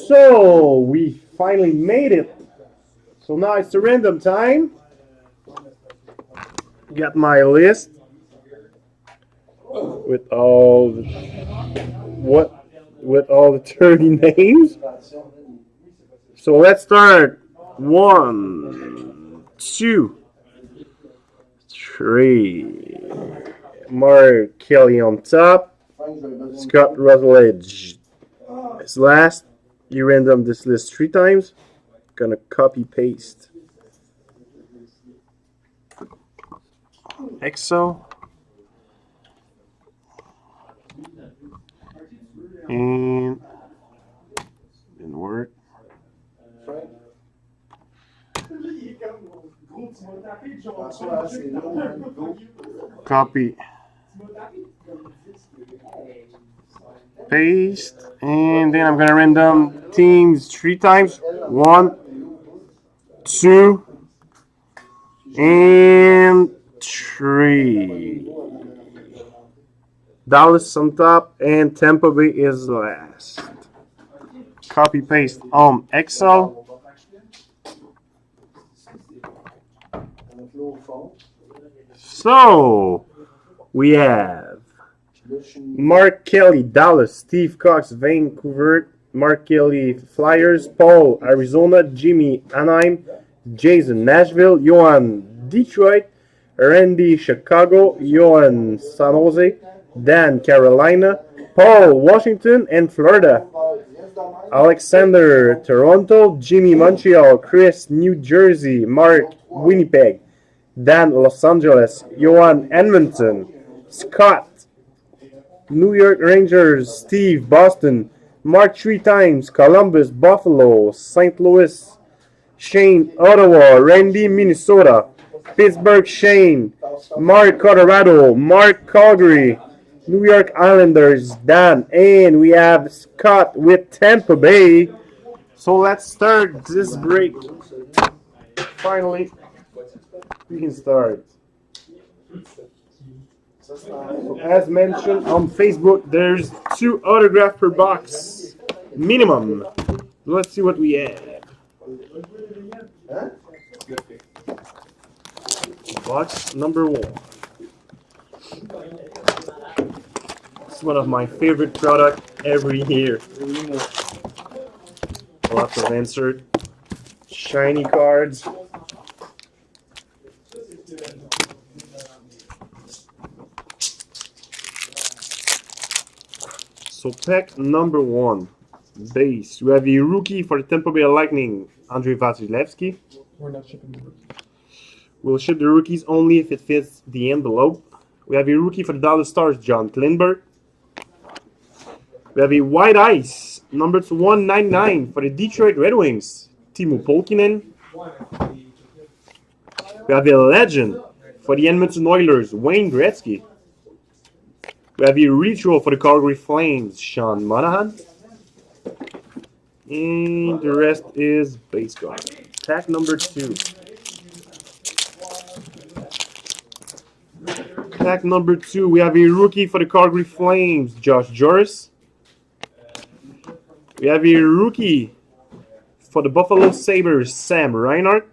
So we finally made it. So now it's the random time. Got my list with all the, with all the 30 names. So let's start. 1, 2, 3. Mark Kelly on top. Scott Rutledge is last. You random this list 3 times. Gonna copy paste. EXO. And didn't work. Copy. Paste. And then I'm gonna random teams 3 times. 1, 2, and 3. Dallas on top and Tampa Bay is last. Copy paste on Excel. So we have Mark Kelly, Dallas, Steve Cox, Vancouver, Mark Kelly, Flyers, Paul, Arizona, Jimmy, Anaheim, Jason, Nashville, Johan, Detroit, Randy, Chicago, Johan, San Jose, Dan, Carolina, Paul, Washington, and Florida. Alexander, Toronto, Jimmy, Montreal, Chris, New Jersey, Mark, Winnipeg, Dan, Los Angeles, Johan, Edmonton, Scott, New York Rangers, Steve, Boston, Mark 3 times, Columbus, Buffalo, St. Louis, Shane, Ottawa, Randy, Minnesota, Pittsburgh, Shane, Mark, Colorado, Mark, Calgary, New York Islanders, Dan, and we have Scott with Tampa Bay. So let's start this break. Finally, we can start. So as mentioned on Facebook, there's 2 autographs per box minimum. Let's see what we have. Box number 1. It's one of my favorite products every year. Lots of insert, shiny cards. So pack number 1, base. We have a rookie for the Tampa Bay Lightning, Andrei Vasilevsky. We're not shipping the rookie. We'll ship the rookies only if it fits the envelope. We have a rookie for the Dallas Stars, John Klingberg. We have a white ice, number 199 for the Detroit Red Wings, Timo Pulkkinen. We have a legend for the Edmonton Oilers, Wayne Gretzky. We have a retro for the Calgary Flames, Sean Monahan. And the rest is base card. Pack number 2. Pack number 2, we have a rookie for the Calgary Flames, Josh Joris. We have a rookie for the Buffalo Sabres, Sam Reinhart.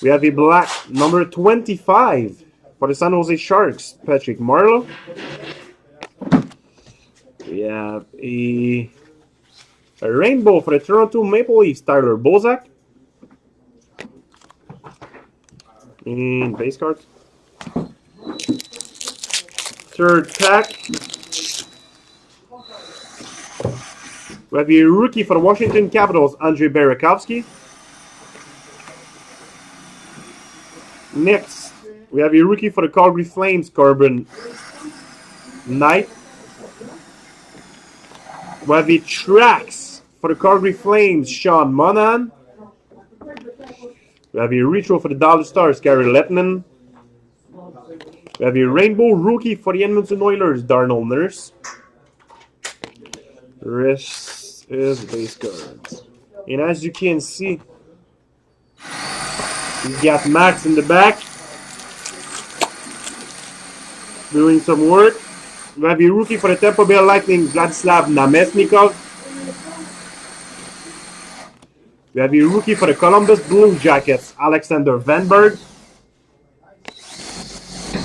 We have a black, number 25 for the San Jose Sharks, Patrick Marleau. We have a rainbow for the Toronto Maple Leafs, Tyler Bozak. And base cards. Third pack. We have a rookie for the Washington Capitals, Andrei Burakovsky. Next, we have a rookie for the Calgary Flames, Corbin Knight. We have a tracks for the Calgary Flames, Sean Monahan. We have a retro for the Dallas Stars, Gary Lettman. We have a rainbow rookie for the Edmonton Oilers, Darnell Nurse. The rest is base cards. And as you can see, we got Max in the back doing some work. We have a rookie for the Tampa Bay Lightning, Vladislav Namestnikov. We have a rookie for the Columbus Blue Jackets, Alexander Vanberg.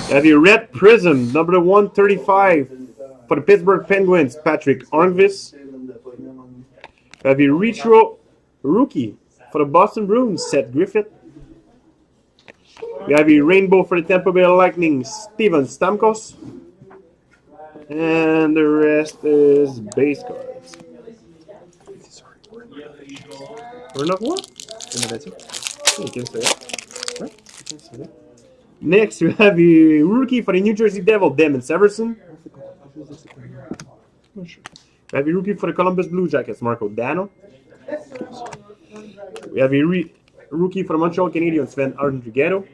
We have a red prism, number 135 for the Pittsburgh Penguins, Patrick Arnqvist. We have a retro rookie for the Boston Bruins, Seth Griffith. We have a rainbow for the Tampa Bay Lightning, Steven Stamkos. And the rest is base cards. We're not what? You can say it. Right? You can say it. Next, we have a rookie for the New Jersey Devil, Damon Severson. We have a rookie for the Columbus Blue Jackets, Marco Dano. We have a rookie for the Montreal Canadiens, Sven Arnrighetto.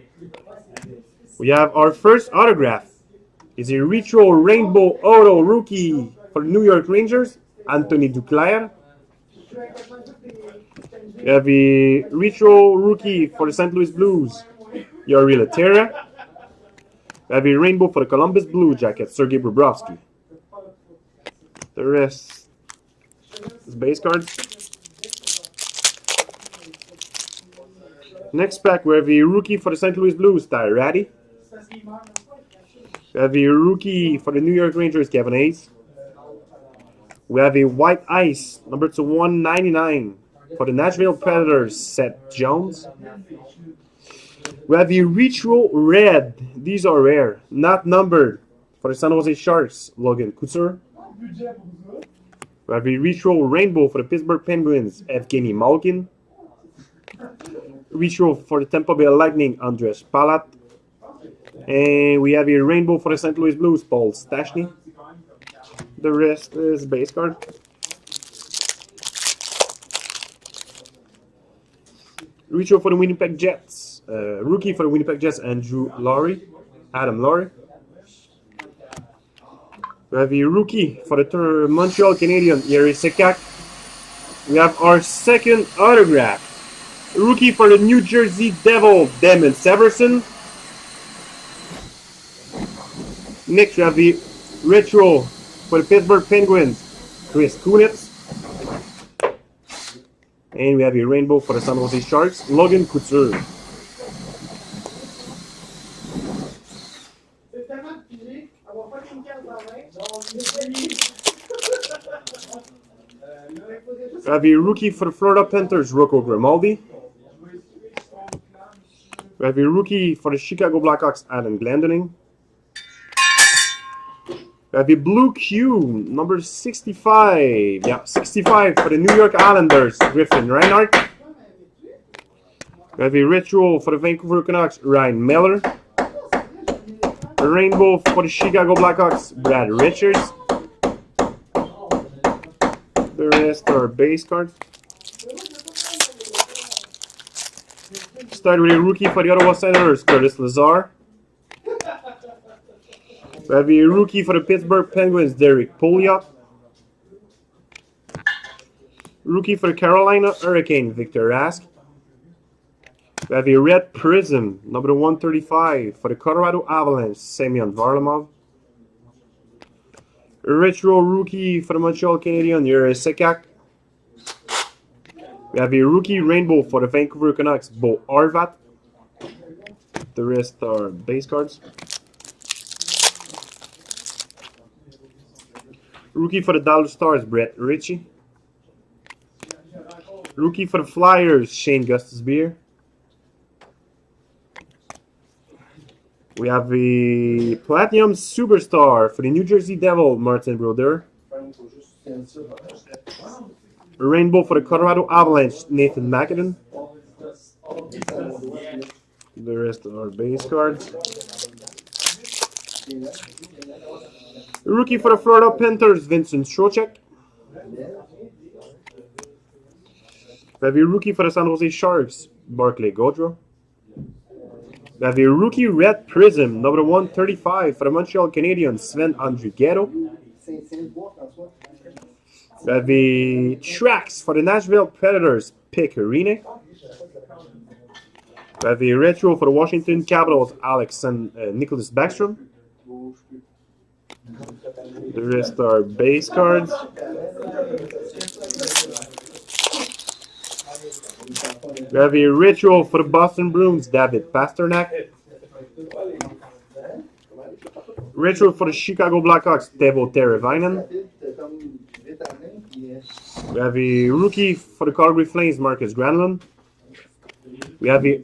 We have our first autograph. It's a retro rainbow auto rookie for the New York Rangers, Anthony Duclair. We have a retro rookie for the St. Louis Blues, Yuri Laterra. We have a rainbow for the Columbus Blue Jackets, Sergei Bobrovsky. The rest is base cards. Next pack, we have a rookie for the St. Louis Blues, Ty Ratty. We have a rookie for the New York Rangers, Kevin Hayes. We have a white ice, number 199 for the Nashville Predators, Seth Jones. We have a retro red, these are rare, not numbered, for the San Jose Sharks, Logan Couture. We have a retro rainbow for the Pittsburgh Penguins, Evgeny Malkin. Retro for the Tampa Bay Lightning, Andres Palat. And we have a rainbow for the St. Louis Blues, Paul Stastny. The rest is base card. Retro for the Winnipeg Jets. Rookie for the Winnipeg Jets, Adam Laurie. We have a rookie for the Montreal Canadiens, Jiri Sekak. We have our second autograph. Rookie for the New Jersey Devil, Damon Severson. Next, we have the retro for the Pittsburgh Penguins, Chris Kunitz. And we have a rainbow for the San Jose Sharks, Logan Couture. We have a rookie for the Florida Panthers, Rocco Grimaldi. We have a rookie for the Chicago Blackhawks, Adam Glendening. We have a blue Q, number 65. Yeah, 65 for the New York Islanders, Griffin Reinhart. We have a retro for the Vancouver Canucks, Ryan Miller. A rainbow for the Chicago Blackhawks, Brad Richards. The rest are base cards. Start with a rookie for the Ottawa Senators, Curtis Lazar. We have a rookie for the Pittsburgh Penguins, Derek Pouliot. Rookie for the Carolina Hurricane, Victor Rask. We have a red prism, number 135 for the Colorado Avalanche, Semyon Varlamov. A retro rookie for the Montreal Canadiens, Jiri Sekak. We have a rookie rainbow for the Vancouver Canucks, Bo Horvat. The rest are base cards. Rookie for the Dallas Stars, Brett Ritchie. Rookie for the Flyers, Shane Gostisbehere. We have a Platinum Superstar for the New Jersey Devil, Martin Brodeur. A rainbow for the Colorado Avalanche, Nathan McKinnon. The rest are base cards. A rookie for the Florida Panthers, Vincent Trocheck. We have a rookie for the San Jose Sharks, Barclay Gaudreau. We have a rookie red prism, number 135 for the Montreal Canadiens, Sven Andrighetto. We have a tracks for the Nashville Predators, Pick Arena. We have a retro for the Washington Capitals, Nicholas Backstrom. The rest are base cards. We have a Ritual for the Boston Bruins, David Pasternak. Ritual for the Chicago Blackhawks, Teuvo Teravainen. We have a rookie for the Calgary Flames, Marcus Granlund. We have a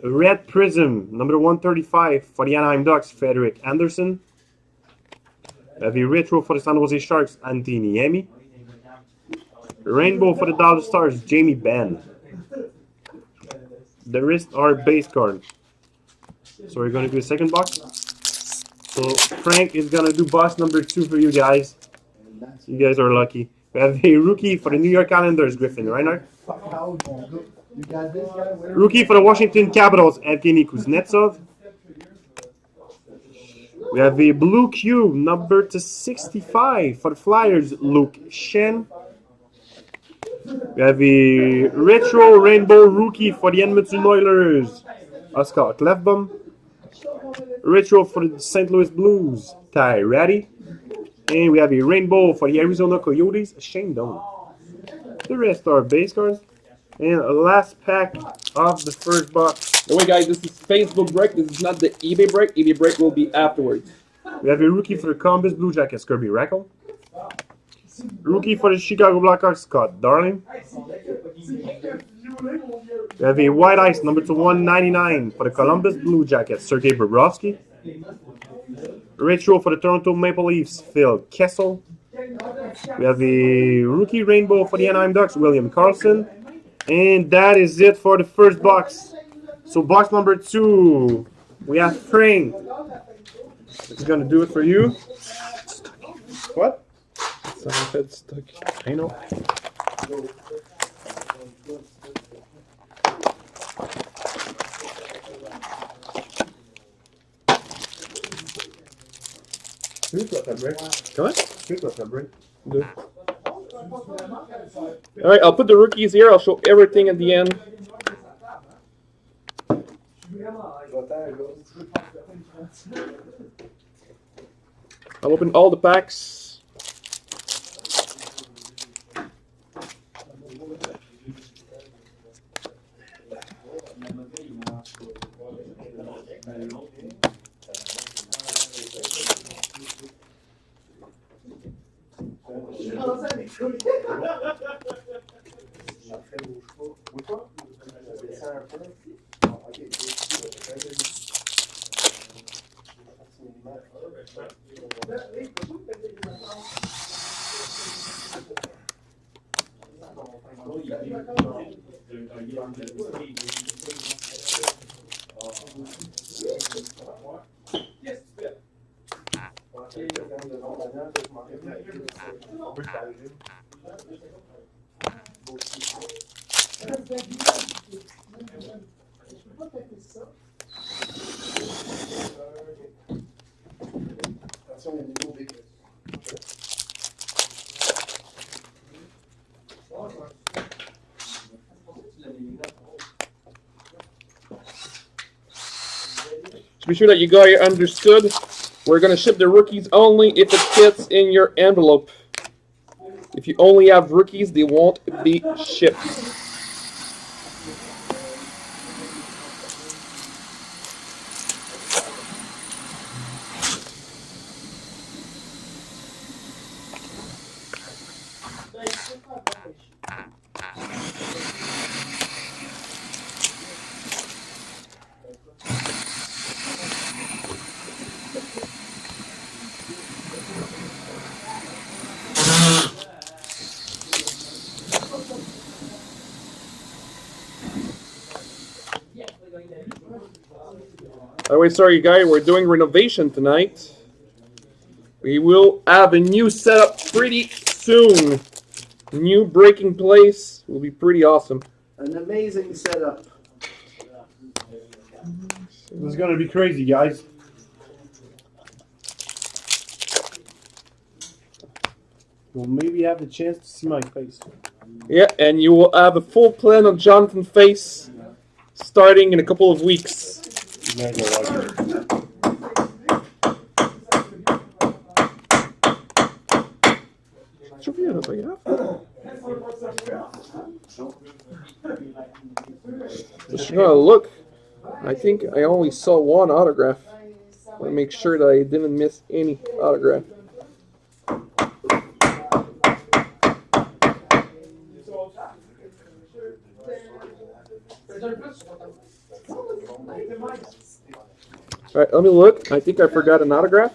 Red Prism, number 135 for the Anaheim Ducks, Frederik Andersen. We have a Retro for the San Jose Sharks, Antti Niemi. Rainbow for the Dallas Stars, Jamie Benn. The rest are base cards. So we're going to do a second box. So Frank is going to do box number 2 for you guys. You guys are lucky. We have a rookie for the New York Islanders, Griffin Reinhardt. Rookie for the Washington Capitals, Evgeny Kuznetsov. We have a blue cube, number to 65 for the Flyers, Luke Shen. We have a retro rainbow rookie for the Edmonton Oilers, Oscar Klefbom. Retro for the St. Louis Blues, Ty Ratty. And we have a rainbow for the Arizona Coyotes, Shane Doan. The rest are base cards. And last pack of the first box. No way, guys, this is Facebook break. This is not the eBay break. eBay break will be afterwards. We have a rookie for the Columbus Blue Jackets, Kirby Rackle. Rookie for the Chicago Blackhawks, Scott Darling. We have a white ice, number to 199 for the Columbus Blue Jackets, Sergei Bobrovsky. Retro for the Toronto Maple Leafs, Phil Kessel. We have a rookie rainbow for the Anaheim Ducks, William Karlsson. And that is it for the first box. So box number 2, we have Frank. It's gonna do it for you. What? Someone said stuck. I know. Come on. Good. Alright, I'll put the rookies here. I'll show everything at the end. I'll open all the packs. To be sure that you guys understood, we're going to ship the rookies only if it fits in your envelope. If you only have rookies, they won't be shipped. By the way, sorry guys, we're doing renovation tonight. We will have a new setup pretty soon. New breaking place will be pretty awesome. An amazing setup. This is gonna be crazy, guys. You'll maybe have the chance to see my face. Yeah, and you will have a full plan of Jonathan's face starting in a couple of weeks. You guys are lucky. Trivia, dat ja. Just gonna look. I think I only saw one autograph. I want to make sure that I didn't miss any autograph. Alright, let me look. I think I forgot an autograph.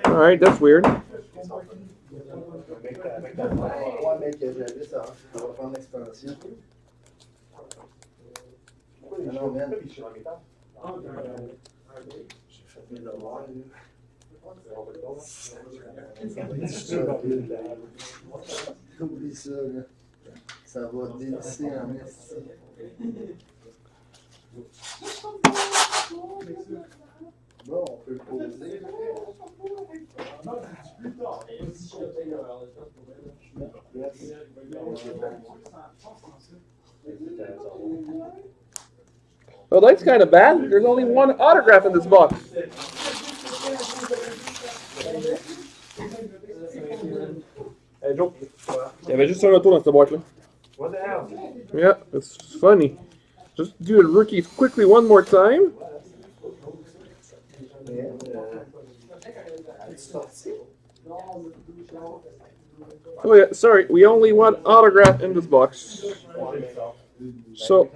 Alright, that's weird. Oublie ça, là. Ça va dévisser en esti. Bon, on peut le poser. Well, that's kind of bad. There's only one autograph in this box. Hey, Joe. Il y avait juste un auto dans cette boîte-là. What the hell? Yeah, it's funny. Just do the rookies quickly one more time. Oh yeah, sorry, we only want autograph in this box. So,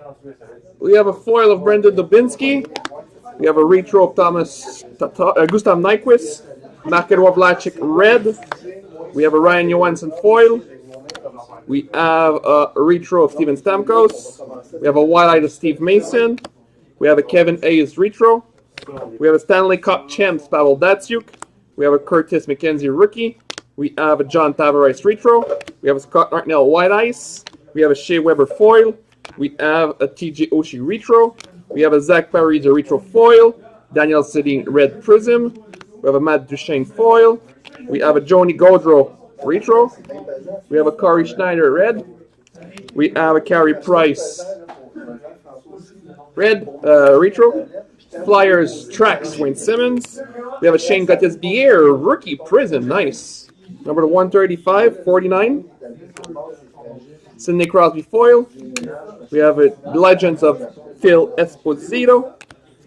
we have a foil of Brendan Dubinsky. We have a retro of Gustav Nyquist. McEnroe Vlasic red. We have a Ryan Johansson foil. We have a retro of Steven Stamkos. We have a wide-eyed of Steve Mason. We have a Kevin Hayes retro. We have a Stanley Cup champs Pavel Datsyuk. We have a Curtis McKenzie rookie. We have a John Tavares retro. We have a Scott Hartnell white ice. We have a Shea Weber foil. We have a TJ Oshie retro. We have a Zach Parise retro foil. Daniel Sedin red prism. We have a Matt Duchene foil. We have a Joni Gaudreau retro. We have a Corey Schneider red. We have a Carey Price red retro. Flyers tracks Wayne Simmons. We have a Shane Gauthis-Bier rookie prism, nice. Number to 135, 49. Sidney Crosby foil. We have a Legends of Phil Esposito.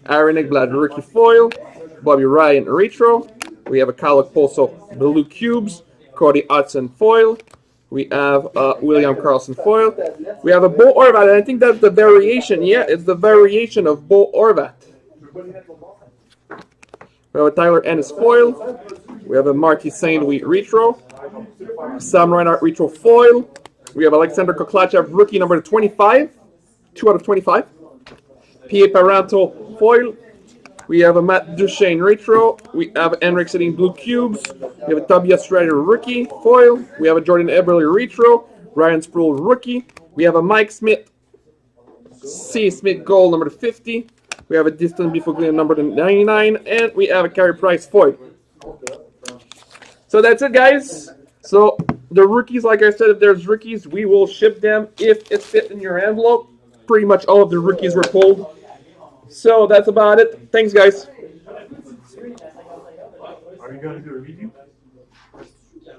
Aaron Ekblad rookie foil. Bobby Ryan retro. We have a Kyle Okposo blue cubes. Cody Hudson foil. We have William Karlsson foil. We have a Bo Horvat, and I think that's the variation. Yeah, it's the variation of Bo Horvat. We have a Tyler Ennis foil. We have a Marty St. Louis retro. Sam Reinhart retro foil. We have Alexander Koklachev rookie number 25. 2 out of 25. P.A. Paranto foil. We have a Matt Duchene retro. We have Henrik Sedin blue cubes. We have a Tobias Schrader rookie foil. We have a Jordan Eberle retro. Ryan Sproul rookie. We have a Mike Smith C. Smith gold number 50. We have a Distant Bifoglia number 99. And we have a Carey Price foil. So that's it, guys. So the rookies, like I said, if there's rookies, we will ship them if it fits in your envelope. Pretty much all of the rookies were pulled. So that's about it. Thanks, guys. Are you going to do a review?